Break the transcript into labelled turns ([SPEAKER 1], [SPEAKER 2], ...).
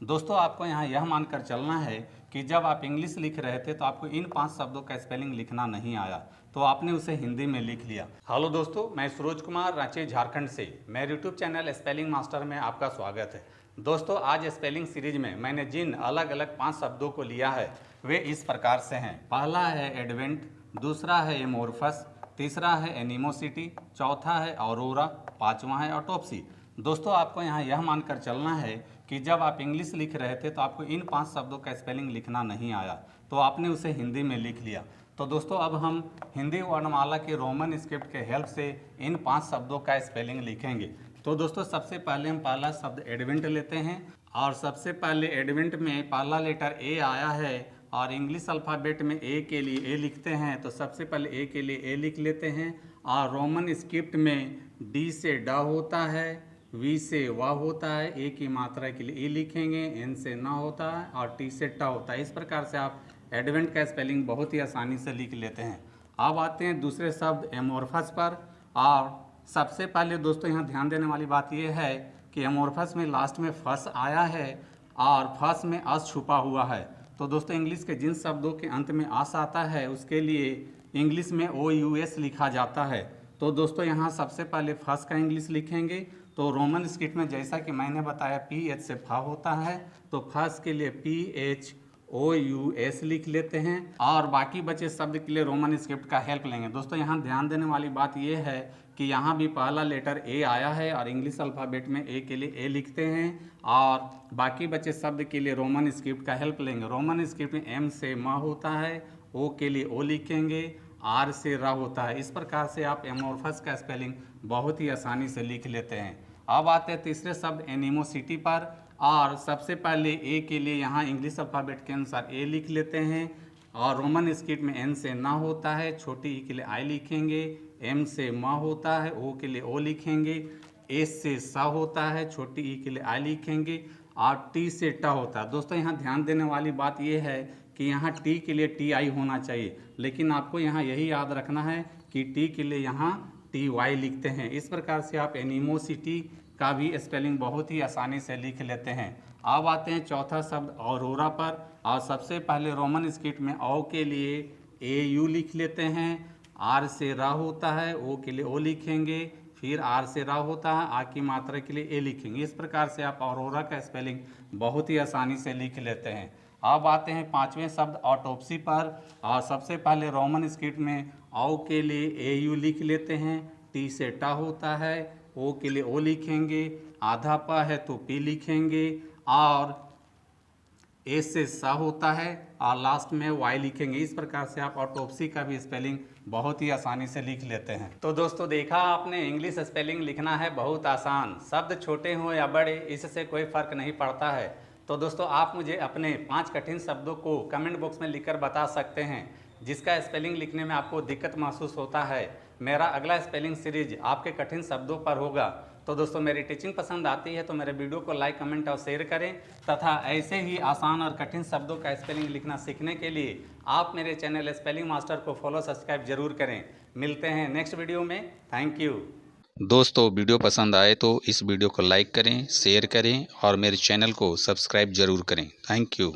[SPEAKER 1] दोस्तों आपको यहाँ यह मानकर चलना है कि जब आप इंग्लिश लिख रहे थे तो आपको इन 5 शब्दों का स्पेलिंग लिखना नहीं आया, तो आपने उसे हिंदी में लिख लिया। हेलो दोस्तों, मैं सूरज कुमार, रांची झारखंड से मेरे यूट्यूब चैनल स्पेलिंग मास्टर में आपका स्वागत है। दोस्तों आज स्पेलिंग सीरीज में मैंने जिन अलग अलग 5 शब्दों को लिया है वे इस प्रकार से हैं। पहला है एडवेंट, दूसरा है एमोर्फस, तीसरा है एनिमोसिटी, चौथा है ऑरोरा, पांचवा है ऑटोप्सी। दोस्तों आपको यहाँ यह मानकर चलना है कि जब आप इंग्लिश लिख रहे थे तो आपको इन 5 शब्दों का स्पेलिंग लिखना नहीं आया, तो आपने उसे हिंदी में लिख लिया। तो दोस्तों अब हम हिंदी वर्णमाला के रोमन स्क्रिप्ट के हेल्प से इन 5 शब्दों का स्पेलिंग लिखेंगे। तो दोस्तों सबसे पहले हम पहला शब्द एडवेंट लेते हैं, और सबसे पहले एडवेंट में पहला लेटर ए आया है और इंग्लिश अल्फ़ाबेट में ए के लिए ए लिखते हैं, तो सबसे पहले ए के लिए ए लिख लेते हैं। और रोमन स्क्रिप्ट में डी से ड होता है, वी से व होता है, ए की मात्रा के लिए ई लिखेंगे, एन से न होता है और टी से ट होता है। इस प्रकार से आप एडवेंट का स्पेलिंग बहुत ही आसानी से लिख लेते हैं। अब आते हैं दूसरे शब्द एमोर्फस पर। और सबसे पहले दोस्तों यहाँ ध्यान देने वाली बात यह है कि एमोर्फस में लास्ट में फस आया है और फस में अस छुपा हुआ है। तो दोस्तों इंग्लिश के जिन शब्दों के अंत में अस आता है उसके लिए इंग्लिश में OUS लिखा जाता है। तो दोस्तों यहाँ सबसे पहले फस का इंग्लिश लिखेंगे, तो रोमन स्क्रिप्ट में जैसा कि मैंने बताया PH से फा होता है, तो फस के लिए PHOUS लिख लेते हैं। और बाकी बचे शब्द के लिए रोमन स्क्रिप्ट का हेल्प लेंगे। दोस्तों यहाँ ध्यान देने वाली बात यह है कि यहाँ भी पहला लेटर ए आया है और इंग्लिश अल्फ़ाबेट में ए के लिए ए लिखते हैं, और बाकी बचे शब्द के लिए रोमन स्क्रिप्ट का हेल्प लेंगे। रोमन स्क्रिप्ट में एम से म होता है, ओ के लिए ओ लिखेंगे, आर से रा होता है। इस प्रकार से आप एमोर्फस का स्पेलिंग बहुत ही आसानी से लिख लेते हैं। अब आते हैं तीसरे शब्द एनिमोसिटी पर। और सबसे पहले ए के लिए यहाँ इंग्लिश अल्फ़ाबेट के अनुसार ए लिख लेते हैं, और रोमन स्क्रिप्ट में एन से ना होता है, छोटी ई के लिए आई लिखेंगे, एम से म होता है, ओ के लिए ओ लिखेंगे, एस से सा होता है, छोटी ई के लिए आई लिखेंगे, और टी से ट होता है। दोस्तों यहाँ ध्यान देने वाली बात यह है कि यहाँ टी के लिए टी आई होना चाहिए, लेकिन आपको यहाँ यही याद रखना है कि टी के लिए यहाँ TY लिखते हैं। इस प्रकार से आप एनिमोसिटी का भी स्पेलिंग बहुत ही आसानी से लिख लेते हैं। अब आते हैं चौथा शब्द ऑरोरा पर। और सबसे पहले रोमन स्क्रिप्ट में ओ के लिए AU लिख लेते हैं, आर से रा होता है, ओ के लिए ओ लिखेंगे, फिर आर से रा होता है, आ की मात्रा के लिए ए लिखेंगे। इस प्रकार से आप ऑरोरा का स्पेलिंग बहुत ही आसानी से लिख लेते हैं। अब आते हैं पांचवें शब्द ऑटोप्सी पर। और सबसे पहले रोमन स्क्रिप्ट में औ के लिए AU लिख लेते हैं, टी से टा होता है, ओ के लिए ओ लिखेंगे, आधा प है तो पी लिखेंगे, और ए से सा होता है और लास्ट में वाई लिखेंगे। इस प्रकार से आप ऑटोप्सी का भी स्पेलिंग बहुत ही आसानी से लिख लेते हैं। तो दोस्तों देखा आपने, इंग्लिश स्पेलिंग लिखना है बहुत आसान, शब्द छोटे हों या बड़े इससे कोई फ़र्क नहीं पड़ता है। तो दोस्तों आप मुझे अपने 5 कठिन शब्दों को कमेंट बॉक्स में लिखकर बता सकते हैं जिसका स्पेलिंग लिखने में आपको दिक्कत महसूस होता है। मेरा अगला स्पेलिंग सीरीज आपके कठिन शब्दों पर होगा। तो दोस्तों मेरी टीचिंग पसंद आती है तो मेरे वीडियो को लाइक, कमेंट और शेयर करें, तथा ऐसे ही आसान और कठिन शब्दों का स्पेलिंग लिखना सीखने के लिए आप मेरे चैनल स्पेलिंग मास्टर को फॉलो, सब्सक्राइब जरूर करें। मिलते हैं नेक्स्ट वीडियो में। Thank you.
[SPEAKER 2] दोस्तों वीडियो पसंद आए तो इस वीडियो को लाइक करें, शेयर करें और मेरे चैनल को सब्सक्राइब जरूर करें। Thank you.